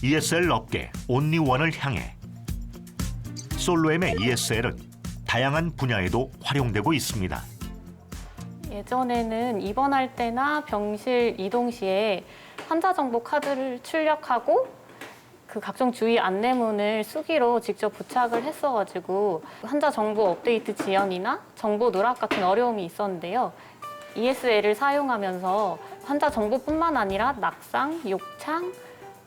ESL 업계 온리원을 향해 솔로엠의 ESL은 다양한 분야에도 활용되고 있습니다. 예전에는 입원할 때나 병실 이동 시에 환자 정보 카드를 출력하고 그 각종 주의 안내문을 수기로 직접 부착을 했어가지고 환자 정보 업데이트 지연이나 정보 누락 같은 어려움이 있었는데요. ESL을 사용하면서 환자 정보뿐만 아니라 낙상, 욕창,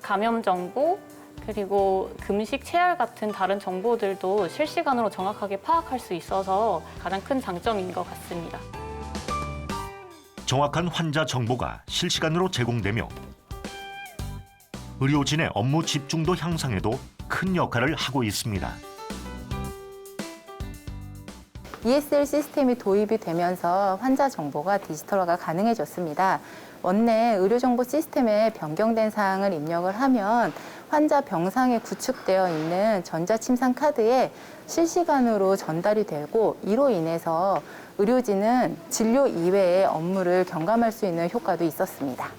감염 정보, 그리고 금식, 체열 같은 다른 정보들도 실시간으로 정확하게 파악할 수 있어서 가장 큰 장점인 것 같습니다. 정확한 환자 정보가 실시간으로 제공되며 의료진의 업무 집중도 향상에도 큰 역할을 하고 있습니다. ESL 시스템이 도입이 되면서 환자 정보가 디지털화가 가능해졌습니다. 원내 의료정보 시스템에 변경된 사항을 입력을 하면 환자 병상에 구축되어 있는 전자침상 카드에 실시간으로 전달이 되고 이로 인해서 의료진은 진료 이외의 업무를 경감할 수 있는 효과도 있었습니다.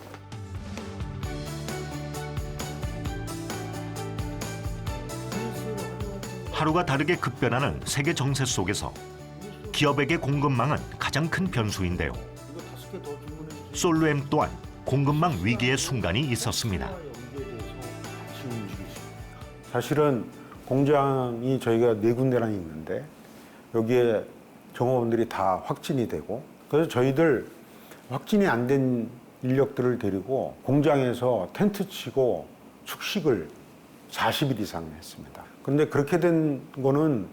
하루가 다르게 급변하는 세계 정세 속에서 기업에게 공급망은 가장 큰 변수인데요. 솔로엠 또한 공급망 위기의 순간이 있었습니다. 사실은 공장이 저희가 4군데나 있는데 여기에 종업원들이 다 확진이 되고 그래서 저희들 확진이 안 된 인력들을 데리고 공장에서 텐트 치고 숙식을 40일 이상 했습니다. 그런데 그렇게 된 거는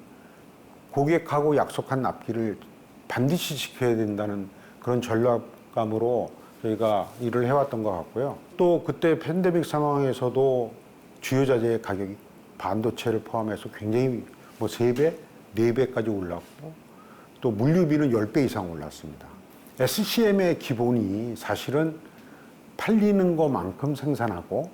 고객하고 약속한 납기를 반드시 지켜야 된다는 그런 전략감으로 저희가 일을 해왔던 것 같고요. 또 그때 팬데믹 상황에서도 주요 자재의 가격이 반도체를 포함해서 굉장히 3배, 4배까지 올랐고 또 물류비는 10배 이상 올랐습니다. SCM의 기본이 사실은 팔리는 것만큼 생산하고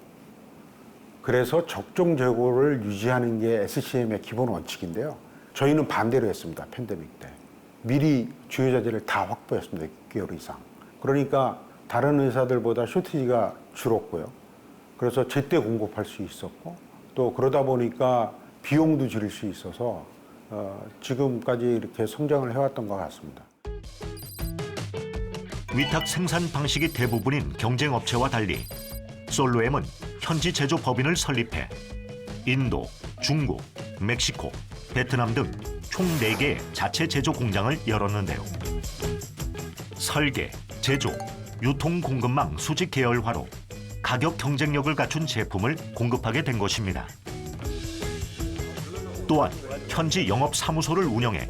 그래서 적정 재고를 유지하는 게 SCM의 기본 원칙인데요. 저희는 반대로 했습니다. 팬데믹 때. 미리 주요 자재를 다 확보했습니다. 6개월 이상. 그러니까 다른 회사들보다 쇼티지가 줄었고요. 그래서 제때 공급할 수 있었고 또 그러다 보니까 비용도 줄일 수 있어서 지금까지 이렇게 성장을 해왔던 것 같습니다. 위탁 생산 방식이 대부분인 경쟁업체와 달리 솔로엠은 현지 제조 법인을 설립해 인도, 중국, 멕시코, 베트남 등 총 4개의 자체 제조 공장을 열었는데요. 설계, 제조, 유통 공급망 수직 계열화로 가격 경쟁력을 갖춘 제품을 공급하게 된 것입니다. 또한 현지 영업 사무소를 운영해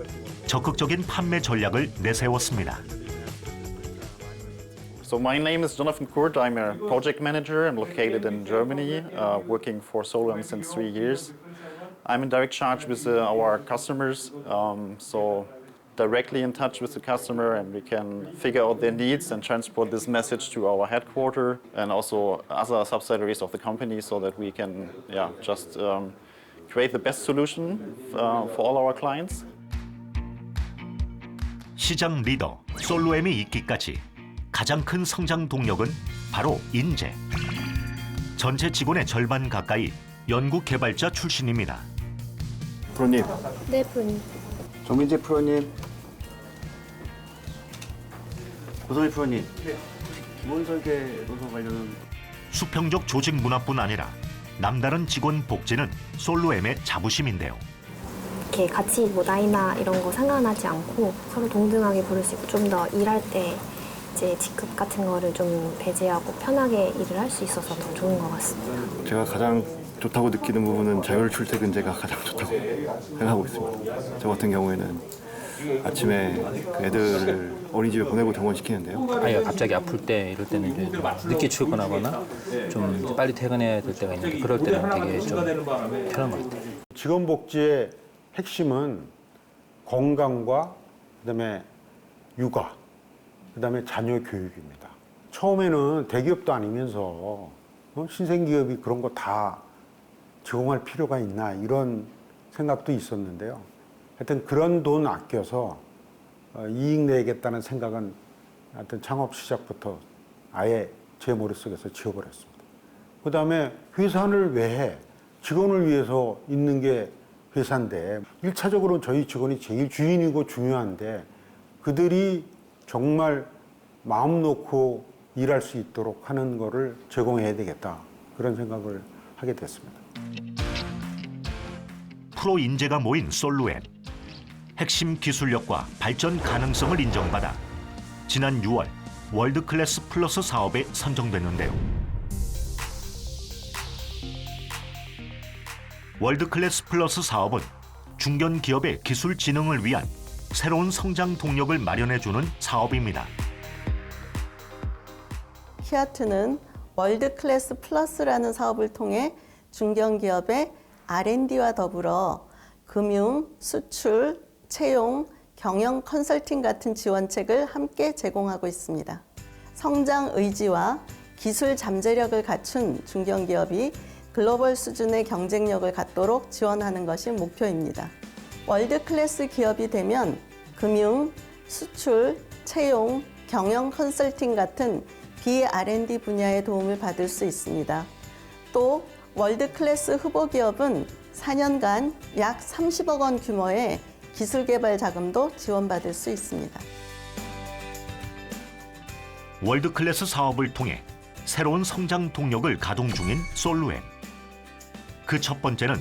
적극적인 판매 전략을 내세웠습니다. So my name is Jonathan Kurt. I'm a project manager. I'm located in Germany, working for Solom since 3 years. I'm in direct charge with our customers, so directly in touch with the customer, and we can figure out their needs and transport this message to our headquarters and also other subsidiaries of the company, so that we can, just create the best solution for all our clients. 시장 리더 솔로엠이 있기까지 가장 큰 성장 동력은 바로 인재. 전체 직원의 절반 가까이 연구 개발자 출신입니다. 프로님. 네, 프로님. 정민재 프로님. 고성희 프로님. 기본 설계 논서 관련은 수평적 조직 문화뿐 아니라 남다른 직원 복지는 솔로엠의 자부심인데요. 이렇게 같이 나이나 이런 거 상관하지 않고 서로 동등하게 부를 수 있고 좀 더 일할 때 이제 직급 같은 거를 좀 배제하고 편하게 일을 할 수 있어서 더 좋은 것 같습니다. 제가 가장 좋다고 느끼는 부분은 자율 출퇴근제가 가장 좋다고 생각하고 있습니다. 저 같은 경우에는 아침에 그 애들을 어린이집에 보내고 등원시키는데요. 아이가 갑자기 아플 때 이럴 때는 이제 늦게 출근하거나 좀 빨리 퇴근해야 될 때가 있는데 그럴 때는 되게 좀 편한 것 같아요. 직원 복지의 핵심은 건강과 그다음에 육아, 그다음에 자녀 교육입니다. 처음에는 대기업도 아니면서 신생기업이 그런 거 다 제공할 필요가 있나 이런 생각도 있었는데요. 하여튼 그런 돈 아껴서 이익 내겠다는 생각은 하여튼 창업 시작부터 아예 제 머릿속에서 지워버렸습니다. 그다음에 회사를 왜 해? 직원을 위해서 있는 게 회사인데 1차적으로 저희 직원이 제일 주인이고 중요한데 그들이 정말 마음 놓고 일할 수 있도록 하는 거를 제공해야 되겠다. 그런 생각을 하게 됐습니다. 프로 인재가 모인 솔루엠. 핵심 기술력과 발전 가능성을 인정받아 지난 6월 월드클래스 플러스 사업에 선정됐는데요. 월드클래스 플러스 사업은 중견 기업의 기술 진흥을 위한 새로운 성장 동력을 마련해주는 사업입니다. 히아트는 월드클래스 플러스라는 사업을 통해 중견기업의 R&D와 더불어 금융, 수출, 채용, 경영 컨설팅 같은 지원책을 함께 제공하고 있습니다. 성장 의지와 기술 잠재력을 갖춘 중견기업이 글로벌 수준의 경쟁력을 갖도록 지원하는 것이 목표입니다. 월드클래스 기업이 되면 금융, 수출, 채용, 경영 컨설팅 같은 B&R&D 분야의 도움을 받을 수 있습니다. 또 월드클래스 후보 기업은 4년간 약 30억 원 규모의 기술 개발 자금도 지원받을 수 있습니다. 월드클래스 사업을 통해 새로운 성장 동력을 가동 중인 솔루엠. 그 첫 번째는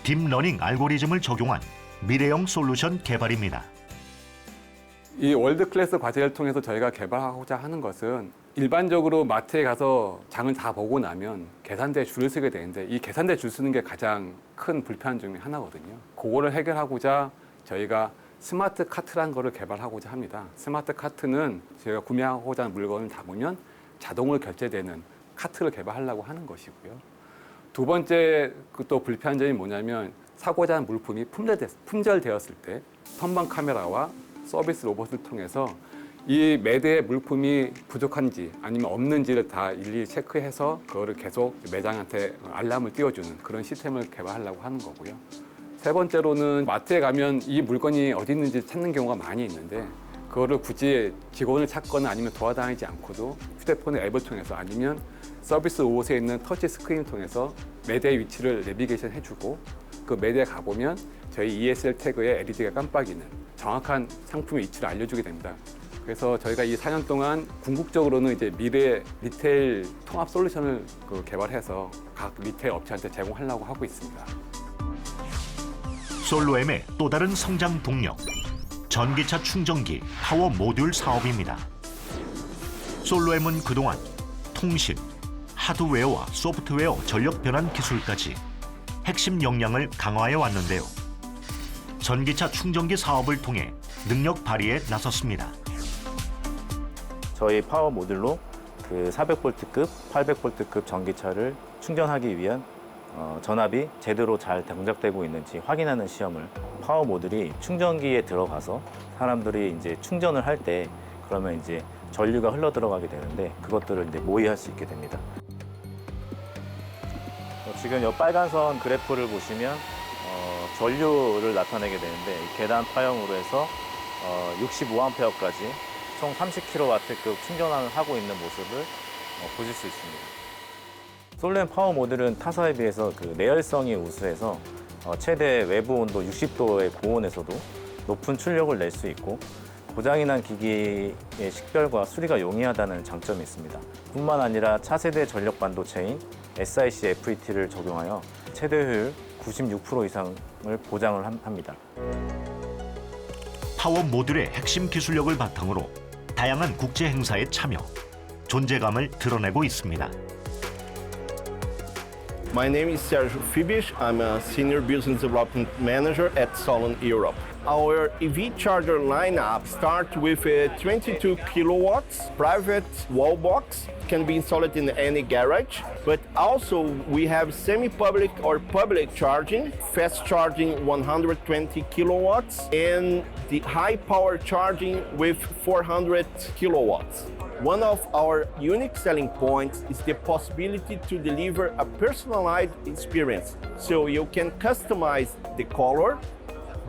딥러닝 알고리즘을 적용한 미래형 솔루션 개발입니다. 이 월드클래스 과제를 통해서 저희가 개발하고자 하는 것은 일반적으로 마트에 가서 장을 다 보고 나면 계산대에 줄을 서게 되는데 이 계산대에 줄 서는 게 가장 큰 불편 중에 하나거든요. 그거를 해결하고자 저희가 스마트 카트라는 거를 개발하고자 합니다. 스마트 카트는 저희가 구매하고자 하는 물건을 담으면 자동으로 결제되는 카트를 개발하려고 하는 것이고요. 두 번째 또 불편한 점이 뭐냐면 사고자 하는 물품이 품절되었을 때 선반 카메라와 서비스 로봇을 통해서 이 매대의 물품이 부족한지 아니면 없는지를 다 일일이 체크해서 그거를 계속 매장한테 알람을 띄워주는 그런 시스템을 개발하려고 하는 거고요. 세 번째로는 마트에 가면 이 물건이 어디 있는지 찾는 경우가 많이 있는데 그거를 굳이 직원을 찾거나 아니면 도와다니지 않고도 휴대폰의 앱을 통해서 아니면 서비스 로봇에 있는 터치 스크린을 통해서 매대의 위치를 내비게이션 해주고 그 매대에 가보면 저희 ESL 태그에 LED가 깜빡이는 정확한 상품의 위치를 알려주게 됩니다. 그래서 저희가 이 4년 동안 궁극적으로는 이제 미래 리테일 통합 솔루션을 개발해서 각 리테일 업체한테 제공하려고 하고 있습니다. 솔루엠의 또 다른 성장 동력, 전기차 충전기 파워 모듈 사업입니다. 솔루엠은 그동안 통신, 하드웨어와 소프트웨어 전력 변환 기술까지 핵심 역량을 강화해 왔는데요. 전기차 충전기 사업을 통해 능력 발휘에 나섰습니다. 저희 파워 모듈로 그 400V급, 800V급 전기차를 충전하기 위한 전압이 제대로 잘 동작되고 있는지 확인하는 시험을 파워 모듈이 충전기에 들어가서 사람들이 이제 충전을 할 때 그러면 이제 전류가 흘러 들어가게 되는데 그것들을 이제 모의할 수 있게 됩니다. 지금 이 빨간 선 그래프를 보시면 전류를 나타내게 되는데 계단 파형으로 해서 65A까지 총 30kW급 충전을 하고 있는 모습을 보실 수 있습니다. 솔루엠 파워 모듈은 타사에 비해서 그 내열성이 우수해서 최대 외부 온도 60도의 고온에서도 높은 출력을 낼 수 있고 고장이 난 기기의 식별과 수리가 용이하다는 장점이 있습니다. 뿐만 아니라 차세대 전력 반도체인 SiC FET를 적용하여 최대 효율 96% 이상을 보장을 합니다. 파워 모듈의 핵심 기술력을 바탕으로 다양한 국제 행사에 참여, 존재감을 드러내고 있습니다. My name is Sergio Fibish. I'm a Senior Business Development Manager at Solon Europe. Our EV charger lineup starts with a 22 kilowatts private wall box, can be installed in any garage, but also we have semi-public or public charging, fast charging 120 kilowatts, and the high power charging with 400 kilowatts. One of our unique selling points is the possibility to deliver a personalized experience. So you can customize the color,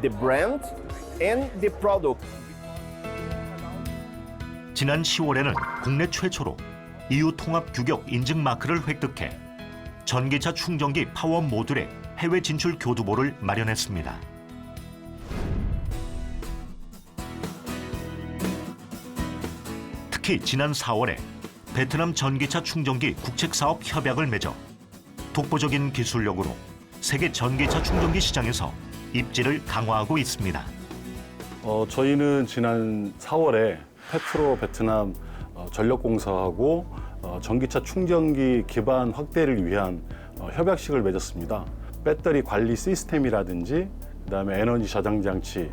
the brand, and the product. 지난 10월에는 국내 최초로 EU 통합 규격 인증 마크를 획득해 전기차 충전기 파워 모듈의 해외 진출 교두보를 마련했습니다. 특히 지난 4월에 베트남 전기차 충전기 국책사업 협약을 맺어 독보적인 기술력으로 세계 전기차 충전기 시장에서 입지를 강화하고 있습니다. 저희는 지난 4월에 페트로 베트남 전력공사하고 전기차 충전기 기반 확대를 위한 협약식을 맺었습니다. 배터리 관리 시스템이라든지 그다음에 에너지 저장 장치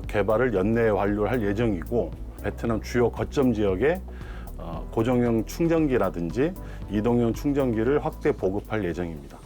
개발을 연내에 완료할 예정이고 베트남 주요 거점 지역에 고정형 충전기라든지 이동형 충전기를 확대 보급할 예정입니다.